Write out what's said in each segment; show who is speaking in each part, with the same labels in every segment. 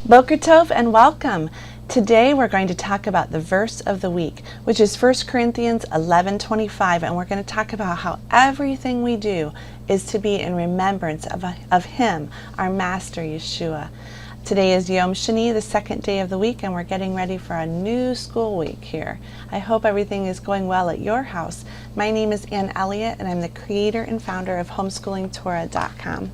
Speaker 1: Boker Tov and welcome. Today we're going to talk about the verse of the week, which is 1 Corinthians 11:25, and we're going to talk about how everything we do is to be in remembrance of Him, our Master Yeshua. Today is Yom Shani, the second day of the week, and we're getting ready for a new school week here. I hope everything is going well at your house. My name is Ann Elliott, and I'm the creator and founder of HomeschoolingTorah.com.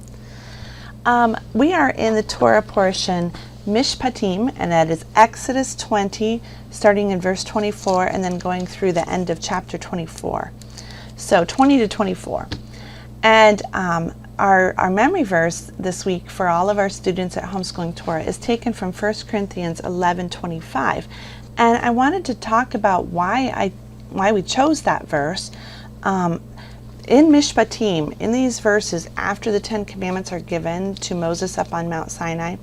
Speaker 1: We are in the Torah portion, Mishpatim, and that is Exodus 20, starting in verse 24, and then going through the end of chapter 24. So 20 to 24. And our memory verse this week for all of our students at Homeschooling Torah is taken from 1 Corinthians 11:25. And I wanted to talk about why we chose that verse. In Mishpatim, in these verses, after the Ten Commandments are given to Moses up on Mount Sinai,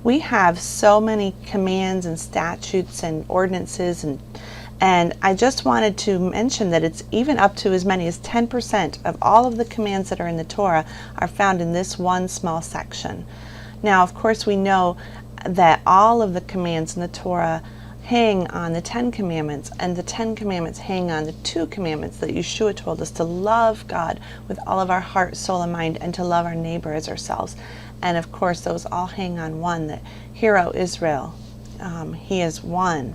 Speaker 1: we have so many commands and statutes and ordinances, and I just wanted to mention that it's even up to as many as 10% of all of the commands that are in the Torah are found in this one small section. Now, of course, we know that all of the commands in the Torah hang on the Ten Commandments, and the Ten Commandments hang on the two commandments that Yeshua told us to love God with all of our heart, soul, and mind, and to love our neighbor as ourselves. And of course, those all hang on one, that Hear, O Israel, He is one.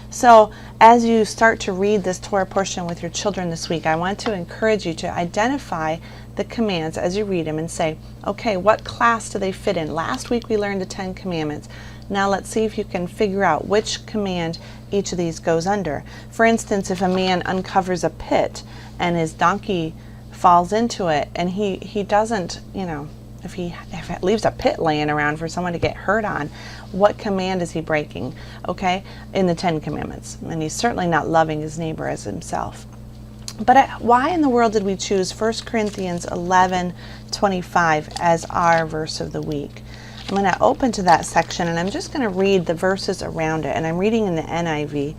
Speaker 1: So as you start to read this Torah portion with your children this week, I want to encourage you to identify the commands as you read them and say, okay, what class do they fit in? Last week we learned the Ten Commandments. Now let's see if you can figure out which command each of these goes under. For instance, if a man uncovers a pit and his donkey falls into it, and he doesn't, if it leaves a pit laying around for someone to get hurt on, what command is he breaking? Okay, in the Ten Commandments. And he's certainly not loving his neighbor as himself. But why in the world did we choose 1 Corinthians 11:25 as our verse of the week? I'm going to open to that section, and I'm just going to read the verses around it, and I'm reading in the NIV.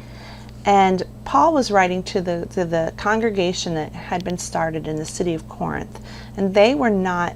Speaker 1: And Paul was writing to the congregation that had been started in the city of Corinth, and they were not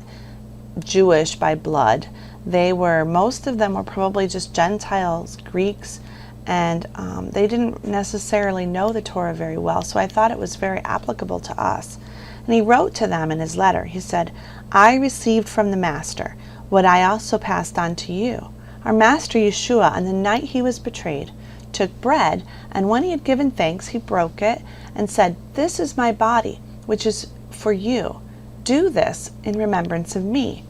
Speaker 1: Jewish by blood. Most of them were probably just Gentiles, Greeks, and they didn't necessarily know the Torah very well, so I thought it was very applicable to us. And he wrote to them in his letter. He said, I received from the Master what I also passed on to you. Our Master Yeshua, on the night he was betrayed, took bread, and when he had given thanks, he broke it and said, This is my body, which is for you. Do this in remembrance of me.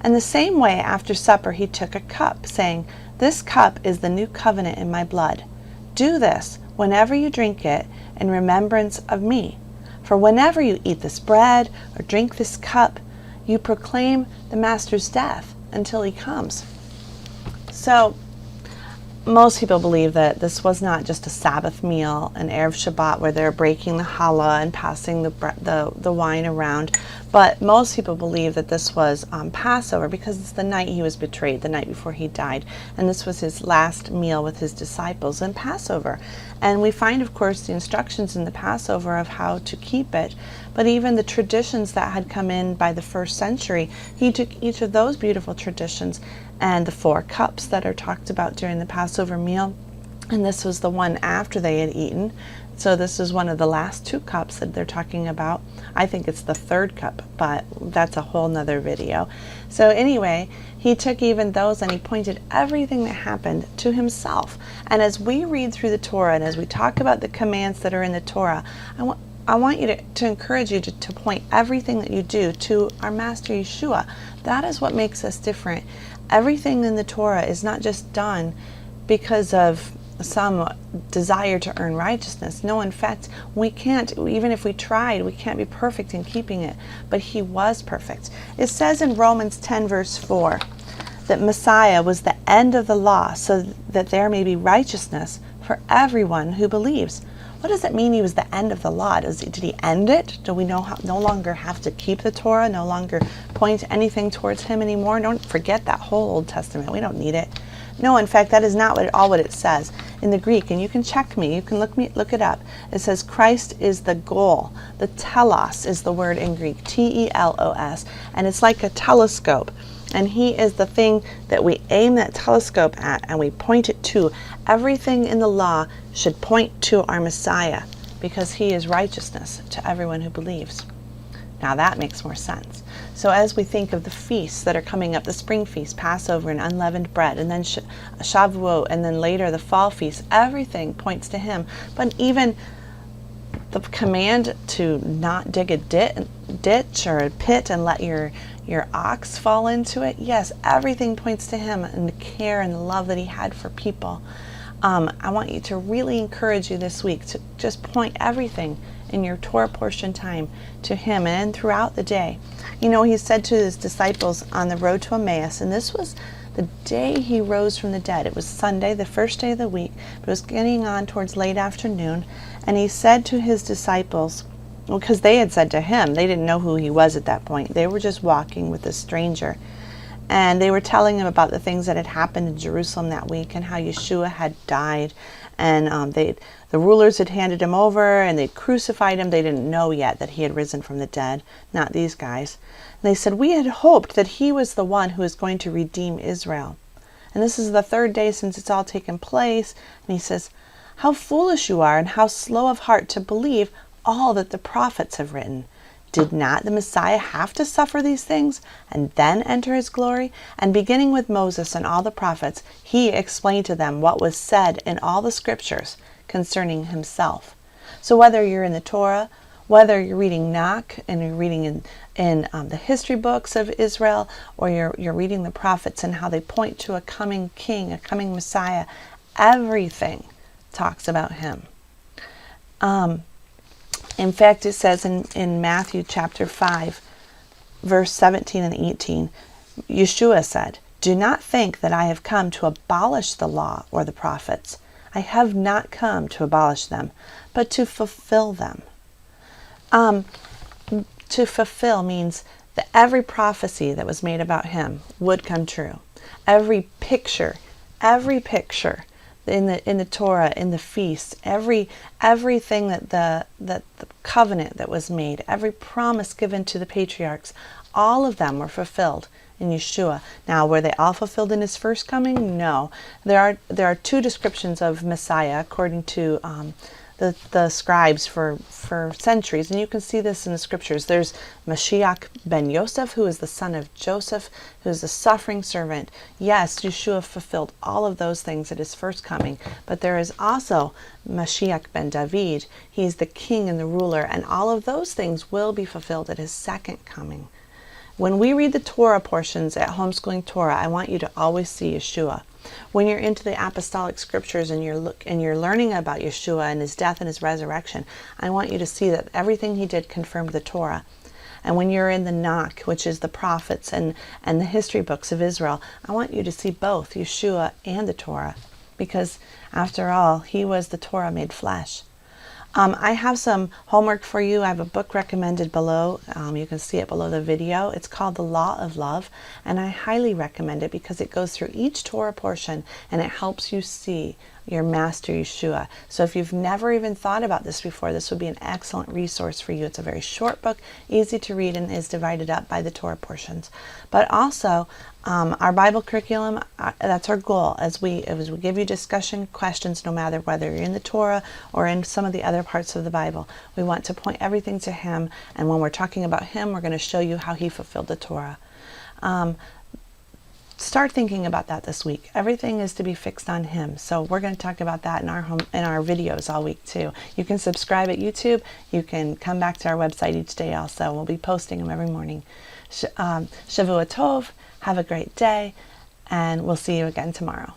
Speaker 1: And the same way after supper he took a cup, saying, This cup is the new covenant in my blood. Do this whenever you drink it in remembrance of me. For whenever you eat this bread or drink this cup, you proclaim the Master's death until he comes. So most people believe that this was not just a Sabbath meal, an Erev Shabbat, where they're breaking the challah and passing the wine around. But most people believe that this was Passover, because it's the night he was betrayed, the night before he died. And this was his last meal with his disciples in Passover. And we find, of course, the instructions in the Passover of how to keep it. But even the traditions that had come in by the first century, he took each of those beautiful traditions and the 4 cups that are talked about during the Passover meal. And this was the one after they had eaten. So this is one of the last 2 cups that they're talking about. I think it's the 3rd cup, but that's a whole nother video. So anyway, he took even those and he pointed everything that happened to himself. And as we read through the Torah and as we talk about the commands that are in the Torah, I want you to encourage you to point everything that you do to our Master Yeshua. That is what makes us different. Everything in the Torah is not just done because of some desire to earn righteousness. No, in fact, we can't, even if we tried, we can't be perfect in keeping it. But he was perfect. It says in Romans 10 verse 4 that Messiah was the end of the law so that there may be righteousness for everyone who believes. What does it mean he was the end of the law? Did he end it? Do we no longer have to keep the Torah, no longer point anything towards him anymore? Don't forget that whole Old Testament. We don't need it. No, in fact, that is not what it says in the Greek. And you can check me. You can look it up. It says Christ is the goal. The telos is the word in Greek, T-E-L-O-S. And it's like a telescope. And he is the thing that we aim that telescope at and we point it to. Everything in the law should point to our Messiah, because he is righteousness to everyone who believes. Now that makes more sense. So as we think of the feasts that are coming up, the spring feast, Passover and unleavened bread, and then Shavuot, and then later the fall feast, everything points to him. But even the command to not dig a ditch or a pit and let your ox fall into it, yes, everything points to him and the care and the love that he had for people. I want you to really encourage you this week to just point everything in your Torah portion time to him, and throughout the day. You know, he said to his disciples on the road to Emmaus, and this was the day he rose from the dead. It was Sunday, the first day of the week, but it was getting on towards late afternoon, and he said to his disciples, well, because they had said to him, they didn't know who he was at that point. They were just walking with a stranger. And they were telling him about the things that had happened in Jerusalem that week and how Yeshua had died. And the rulers had handed him over and they'd crucified him. They didn't know yet that he had risen from the dead, not these guys. And they said, we had hoped that he was the one who was going to redeem Israel. And this is the third day since it's all taken place. And he says, how foolish you are and how slow of heart to believe all that the prophets have written. Did not the Messiah have to suffer these things and then enter his glory? And beginning with Moses and all the prophets, he explained to them what was said in all the scriptures concerning himself. So whether you're in the Torah, whether you're reading Nach and you're reading in the history books of Israel, or you're reading the prophets and how they point to a coming king, a coming Messiah, everything talks about him. In fact, it says in Matthew chapter 5, verse 17 and 18, Yeshua said, do not think that I have come to abolish the law or the prophets. I have not come to abolish them, but to fulfill them. To fulfill means that every prophecy that was made about him would come true. Every picture in the Torah, in the feast, everything that the covenant that was made, every promise given to the patriarchs, all of them were fulfilled in Yeshua. Now, were they all fulfilled in his first coming? No. There are two descriptions of Messiah according to the scribes for centuries, and you can see this in the scriptures. There's Mashiach ben Yosef, who is the son of Joseph, who is the suffering servant. Yes, Yeshua fulfilled all of those things at his first coming, but there is also Mashiach ben David. He's the king and the ruler, and all of those things will be fulfilled at his second coming. When we read the Torah portions at Homeschooling Torah, I want you to always see Yeshua. When you're into the apostolic scriptures and you're learning about Yeshua and his death and his resurrection, I want you to see that everything he did confirmed the Torah. And when you're in the Nach, which is the prophets and the history books of Israel, I want you to see both Yeshua and the Torah, because after all, he was the Torah made flesh. I have some homework for you. I have a book recommended below. You can see it below the video. It's called The Law of Love, and I highly recommend it because it goes through each Torah portion and it helps you see your master Yeshua. So if you've never even thought about this before, this would be an excellent resource for you. It's a very short book, easy to read, and is divided up by the Torah portions. But also, our Bible curriculum, that's our goal as we give you discussion questions, no matter whether you're in the Torah or in some of the other parts of the Bible. We want to point everything to him, and when we're talking about him, we're going to show you how he fulfilled the Torah. Start thinking about that this week. Everything is to be fixed on him. So we're going to talk about that in our videos all week too. You can subscribe at YouTube. You can come back to our website each day also. We'll be posting them every morning. Shavua Tov. Have a great day, and we'll see you again tomorrow.